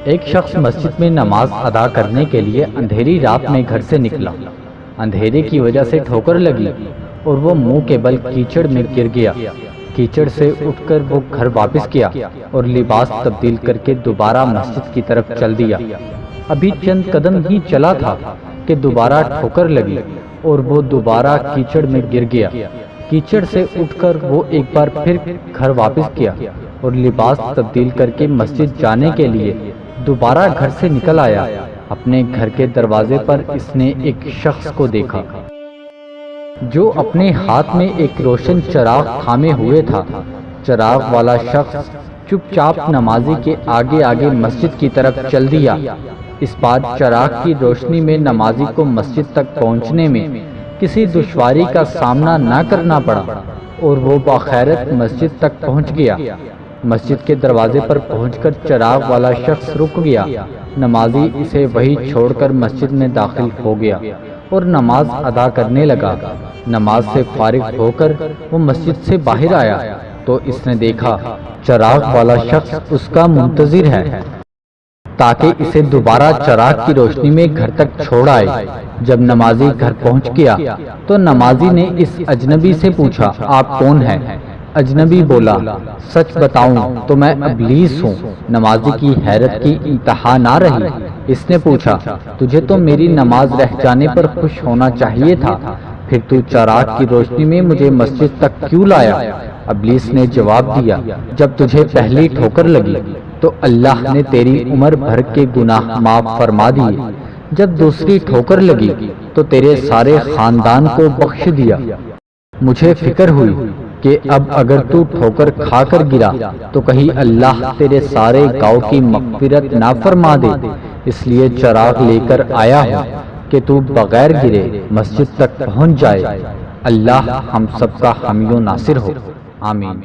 ایک شخص مسجد میں نماز ادا کرنے کے لیے اندھیری رات میں گھر سے نکلا۔ اندھیرے کی وجہ سے ٹھوکر لگی اور وہ منہ کے بل کیچڑ میں گر گیا۔ کیچڑ سے اٹھ کر وہ گھر واپس کیا اور لباس تبدیل کر کے دوبارہ مسجد کی طرف چل دیا۔ ابھی چند قدم ہی چلا تھا کہ دوبارہ ٹھوکر لگی اور وہ دوبارہ کیچڑ میں گر گیا۔ کیچڑ سے اٹھ کر وہ ایک بار پھر گھر واپس کیا اور لباس تبدیل کر کے مسجد جانے کے لیے دوبارہ گھر سے نکل آیا۔ اپنے گھر کے دروازے پر اس نے ایک شخص کو دیکھا جو اپنے ہاتھ میں ایک روشن چراغ تھامے ہوئے تھا۔ چراغ والا شخص چپ چاپ نمازی کے آگے آگے مسجد کی طرف چل دیا۔ اس بار چراغ کی روشنی میں نمازی کو مسجد تک پہنچنے میں کسی دشواری کا سامنا نہ کرنا پڑا اور وہ باخیرت مسجد تک پہنچ گیا۔ مسجد کے دروازے پر پہنچ کر چراغ والا شخص رک گیا۔ نمازی اسے وہی چھوڑ کر مسجد میں داخل ہو گیا اور نماز ادا کرنے لگا۔ نماز سے فارغ ہو کر وہ مسجد سے باہر آیا تو اس نے دیکھا چراغ والا شخص اس کا منتظر ہے تاکہ اسے دوبارہ چراغ کی روشنی میں گھر تک چھوڑ آئے۔ جب نمازی گھر پہنچ گیا تو نمازی نے اس اجنبی سے پوچھا، آپ کون ہیں؟ اجنبی بولا، سچ بتاؤں تو میں ابلیس ہوں۔ نمازی کی حیرت کی انتہا نہ رہی۔ اس نے پوچھا، تجھے تو میری نماز رہ جانے پر خوش ہونا چاہیے تھا، پھر تو چراغ کی روشنی میں مجھے مسجد تک کیوں لایا؟ ابلیس نے جواب دیا، جب تجھے پہلی ٹھوکر لگی تو اللہ نے تیری عمر بھر کے گناہ معاف فرما دیے۔ جب دوسری ٹھوکر لگی تو تیرے سارے خاندان کو بخش دیا۔ مجھے فکر ہوئی کہ اب اگر تو ٹھوکر کھا کر گرا تو کہیں اللہ تیرے سارے گاؤں کی مغفرت نہ فرما دے، اس لیے چراغ لے کر آیا ہوں کہ تو بغیر گرے مسجد تک پہنچ جائے۔ اللہ ہم سب کا حامی و ناصر ہو، آمین۔